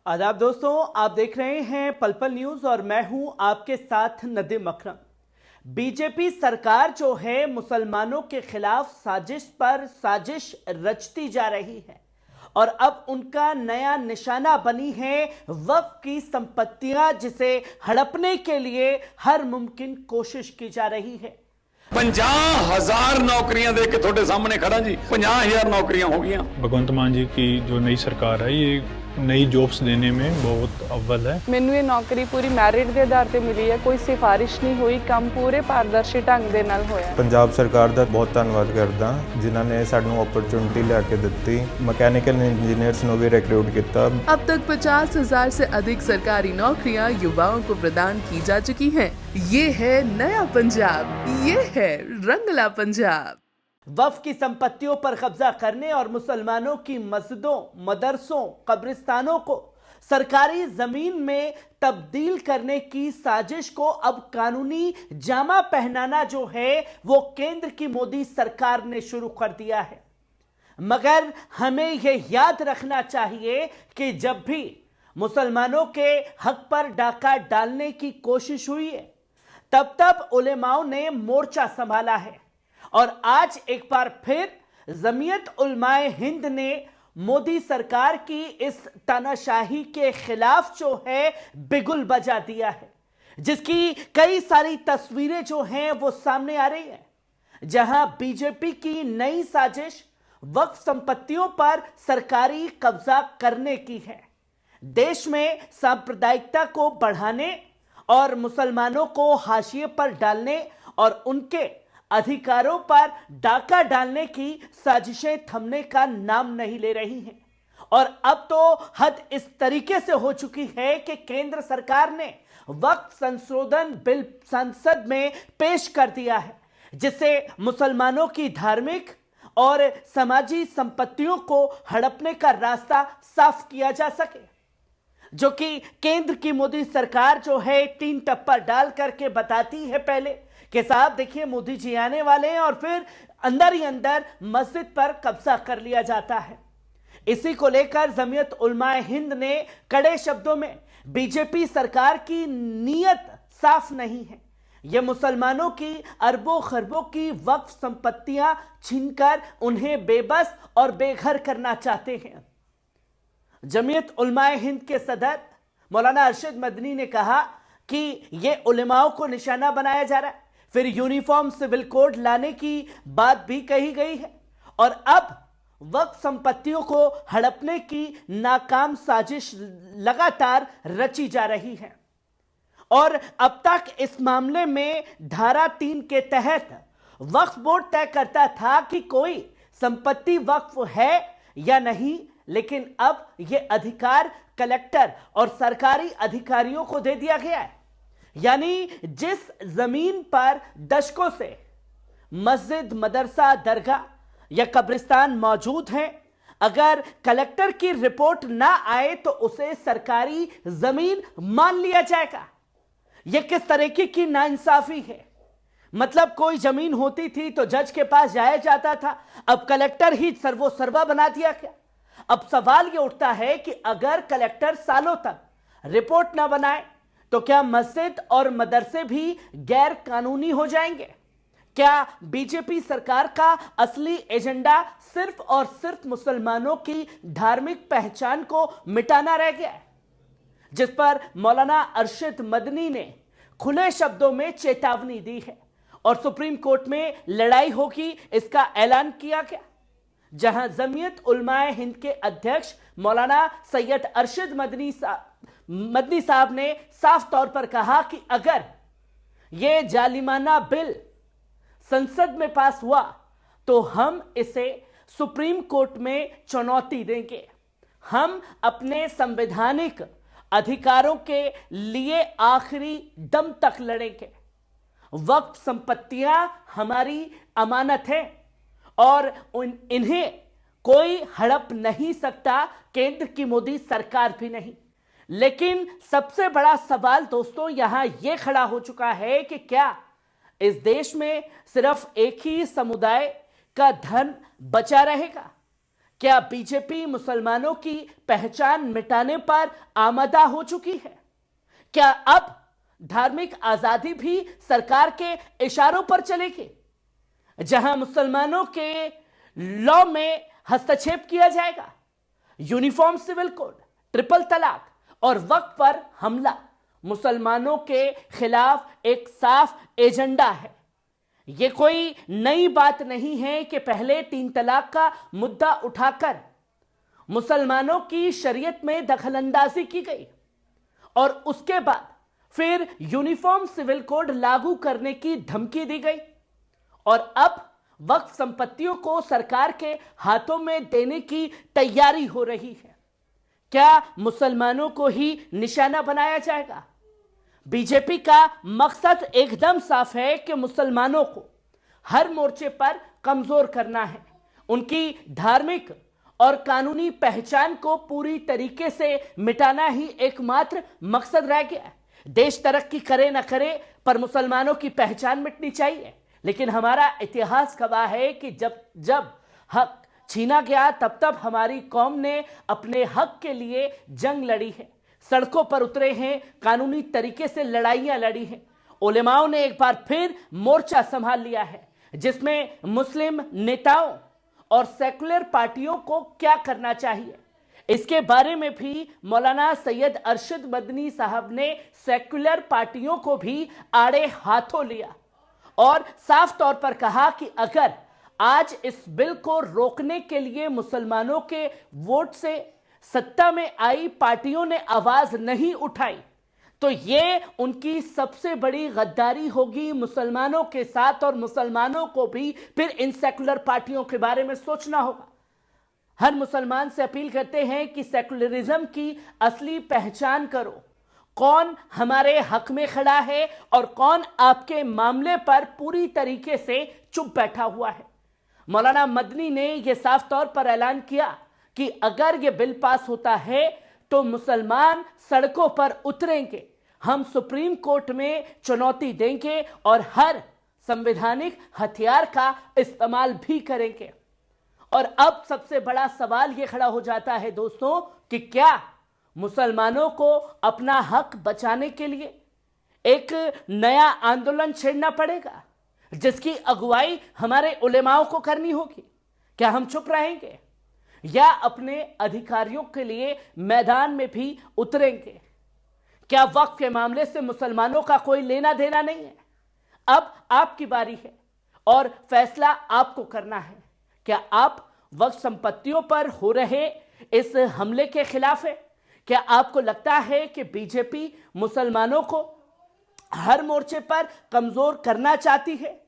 आदाब दोस्तों, आप देख रहे हैं पल पल न्यूज और मैं हूं आपके साथ नदीम अकरम। बीजेपी सरकार जो है मुसलमानों के खिलाफ साजिश पर साजिश रचती जा रही है और अब उनका नया निशाना बनी है वक्फ की संपत्तियां, जिसे हड़पने के लिए हर मुमकिन कोशिश की जा रही है। 50,000 नौकरियां दे के थोड़े सामने खड़ा जी, 50,000 नौकरियां हो गई। भगवंत मान जी की जो नई सरकार है ये नई जॉब्स देने में बहुत अव्वल है। ਮੈਨੂੰ ਇਹ ਨੌਕਰੀ ਪੂਰੀ ਮੈਰਿਟ ਦੇ ਆਧਾਰ ਤੇ ਮਿਲੀ ਹੈ, ਕੋਈ ਸਿਫਾਰਿਸ਼ ਨਹੀਂ ਹੋਈ, ਕੰਮ ਪੂਰੇ ਪਾਰਦਰਸ਼ੀ ਢੰਗ ਦੇ ਨਾਲ ਹੋਇਆ। ਪੰਜਾਬ ਸਰਕਾਰ ਦਾ ਬਹੁਤ ਧੰਨਵਾਦ ਕਰਦਾ ਜਿਨ੍ਹਾਂ ਨੇ ਸਾਨੂੰ ਓਪਰਚੁਨਿਟੀ ਲਿਆ ਕੇ ਦਿੱਤੀ। मैकेनिकल इंजीनियर्स ਨੂੰ भी रिक्रूट किया। अब तक 50,000 से अधिक सरकारी नौकरियां युवाओं को प्रदान की जा चुकी हैं। ये है नया पंजाब, ये है रंगला पंजाब। वक्फ की संपत्तियों पर कब्जा करने और मुसलमानों की मस्जिदों, मदरसों, कब्रिस्तानों को सरकारी जमीन में तब्दील करने की साजिश को अब कानूनी जामा पहनाना जो है वो केंद्र की मोदी सरकार ने शुरू कर दिया है। मगर हमें यह याद रखना चाहिए कि जब भी मुसलमानों के हक पर डाका डालने की कोशिश हुई है तब तब उलेमाओं ने मोर्चा संभाला है और आज एक बार फिर जमीयत उलमाए हिंद ने मोदी सरकार की इस तानाशाही के खिलाफ जो है बिगुल बजा दिया है, जिसकी कई सारी तस्वीरें जो हैं वो सामने आ रही है, जहां बीजेपी की नई साजिश वक्फ संपत्तियों पर सरकारी कब्जा करने की है। देश में सांप्रदायिकता को बढ़ाने और मुसलमानों को हाशिए पर डालने और उनके अधिकारों पर डाका डालने की साजिशें थमने का नाम नहीं ले रही हैं। और अब तो हद इस तरीके से हो चुकी है कि केंद्र सरकार ने वक्फ संशोधन बिल संसद में पेश कर दिया है, जिससे मुसलमानों की धार्मिक और समाजी संपत्तियों को हड़पने का रास्ता साफ किया जा सके, जो कि केंद्र की मोदी सरकार जो है तीन टप्पा डाल करके बताती है पहले कि साहब देखिए मोदी जी आने वाले हैं और फिर अंदर ही अंदर मस्जिद पर कब्जा कर लिया जाता है। इसी को लेकर जमीयत उलमाए हिंद ने कड़े शब्दों में बीजेपी सरकार की नीयत साफ नहीं है, यह मुसलमानों की अरबों खरबों की वक्फ संपत्तियां छीनकर उन्हें बेबस और बेघर करना चाहते हैं। जमीयत उलमाए हिंद के सदर मौलाना अरशद मदनी ने कहा कि यह उलेमाओं को निशाना बनाया जा रहा है, फिर यूनिफॉर्म सिविल कोड लाने की बात भी कही गई है और अब वक्फ संपत्तियों को हड़पने की नाकाम साजिश लगातार रची जा रही है। और अब तक इस मामले में धारा 3 के तहत वक्फ बोर्ड तय करता था कि कोई संपत्ति वक्फ है या नहीं, लेकिन अब यह अधिकार कलेक्टर और सरकारी अधिकारियों को दे दिया गया है। यानी जिस जमीन पर दशकों से मस्जिद, मदरसा, दरगाह या कब्रिस्तान मौजूद हैं, अगर कलेक्टर की रिपोर्ट ना आए तो उसे सरकारी जमीन मान लिया जाएगा। यह किस तरीके की नाइंसाफी है। मतलब कोई जमीन होती थी तो जज के पास जाया जाता था, अब कलेक्टर ही सर्वोसर्वा बना दिया गया। अब सवाल यह उठता है कि अगर कलेक्टर सालों तक रिपोर्ट ना बनाए तो क्या मस्जिद और मदरसे भी गैर कानूनी हो जाएंगे? क्या बीजेपी सरकार का असली एजेंडा सिर्फ और सिर्फ मुसलमानों की धार्मिक पहचान को मिटाना रह गया है, जिस पर मौलाना अरशद मदनी ने खुले शब्दों में चेतावनी दी है और सुप्रीम कोर्ट में लड़ाई होगी इसका ऐलान किया गया, जहां जमीयत उलमाए हिंद के अध्यक्ष मौलाना सैयद अरशद मदनी साहब ने साफ तौर पर कहा कि अगर यह जालिमाना बिल संसद में पास हुआ तो हम इसे सुप्रीम कोर्ट में चुनौती देंगे। हम अपने संवैधानिक अधिकारों के लिए आखिरी दम तक लड़ेंगे। वक्फ संपत्तियां हमारी अमानत है और इन्हें कोई हड़प नहीं सकता, केंद्र की मोदी सरकार भी नहीं। लेकिन सबसे बड़ा सवाल दोस्तों यहां यह खड़ा हो चुका है कि क्या इस देश में सिर्फ एक ही समुदाय का धन बचा रहेगा? क्या बीजेपी मुसलमानों की पहचान मिटाने पर आमादा हो चुकी है? क्या अब धार्मिक आजादी भी सरकार के इशारों पर चलेगी, जहां मुसलमानों के लॉ में हस्तक्षेप किया जाएगा? यूनिफॉर्म सिविल कोड, ट्रिपल तलाक और वक्फ पर हमला मुसलमानों के खिलाफ एक साफ एजेंडा है। यह कोई नई बात नहीं है कि पहले 3 तलाक का मुद्दा उठाकर मुसलमानों की शरीयत में दखलंदाजी की गई और उसके बाद फिर यूनिफॉर्म सिविल कोड लागू करने की धमकी दी गई और अब वक्फ संपत्तियों को सरकार के हाथों में देने की तैयारी हो रही है। क्या मुसलमानों को ही निशाना बनाया जाएगा? बीजेपी का मकसद एकदम साफ है कि मुसलमानों को हर मोर्चे पर कमजोर करना है। उनकी धार्मिक और कानूनी पहचान को पूरी तरीके से मिटाना ही एकमात्र मकसद रह गया है। देश तरक्की करे न करे पर मुसलमानों की पहचान मिटनी चाहिए। लेकिन हमारा इतिहास गवाह है कि जब हक छीना गया तब हमारी कौम ने अपने हक के लिए जंग लड़ी है, सड़कों पर उतरे हैं, कानूनी तरीके से लड़ाइयां लड़ी हैं। उलेमाओं ने एक बार फिर मोर्चा संभाल लिया है, जिसमें मुस्लिम नेताओं और सेकुलर पार्टियों को क्या करना चाहिए, इसके बारे में भी मौलाना सैयद अरशद मदनी साहब ने सेकुलर पार्टियों को भी आड़े हाथों लिया और साफ तौर पर कहा कि अगर आज इस बिल को रोकने के लिए मुसलमानों के वोट से सत्ता में आई पार्टियों ने आवाज नहीं उठाई तो ये उनकी सबसे बड़ी गद्दारी होगी मुसलमानों के साथ और मुसलमानों को भी फिर इन सेकुलर पार्टियों के बारे में सोचना होगा। हर मुसलमान से अपील करते हैं कि सेकुलरिज्म की असली पहचान करो। कौन हमारे हक में खड़ा है और कौन आपके मामले पर पूरी तरीके से चुप बैठा हुआ है। मौलाना मदनी ने यह साफ तौर पर ऐलान किया कि अगर यह बिल पास होता है तो मुसलमान सड़कों पर उतरेंगे, हम सुप्रीम कोर्ट में चुनौती देंगे और हर संवैधानिक हथियार का इस्तेमाल भी करेंगे। और अब सबसे बड़ा सवाल यह खड़ा हो जाता है दोस्तों कि क्या मुसलमानों को अपना हक बचाने के लिए एक नया आंदोलन छेड़ना पड़ेगा, जिसकी अगुवाई हमारे उलेमाओं को करनी होगी? क्या हम चुप रहेंगे या अपने अधिकारियों के लिए मैदान में भी उतरेंगे? क्या वक्फ के मामले से मुसलमानों का कोई लेना देना नहीं है? अब आपकी बारी है और फैसला आपको करना है। क्या आप वक्फ संपत्तियों पर हो रहे इस हमले के खिलाफ है? क्या आपको लगता है कि बीजेपी मुसलमानों को हर मोर्चे पर कमजोर करना चाहती है,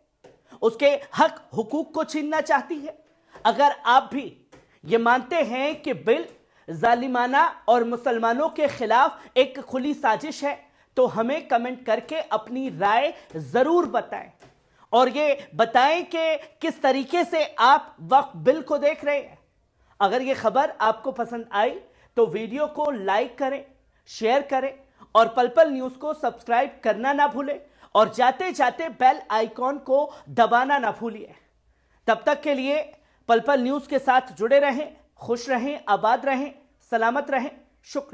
उसके हक हुकूक को छीनना चाहती है? अगर आप भी ये मानते हैं कि बिल जालिमाना और मुसलमानों के खिलाफ एक खुली साजिश है तो हमें कमेंट करके अपनी राय जरूर बताएं और ये बताएं कि किस तरीके से आप वक्फ बिल को देख रहे हैं। अगर ये खबर आपको पसंद आई तो वीडियो को लाइक करें, शेयर करें और पल पल न्यूज को सब्सक्राइब करना ना भूलें और जाते जाते बेल आइकॉन को दबाना ना भूलिए। तब तक के लिए पल पल न्यूज के साथ जुड़े रहें, खुश रहें, आबाद रहें, सलामत रहें। शुक्रिया।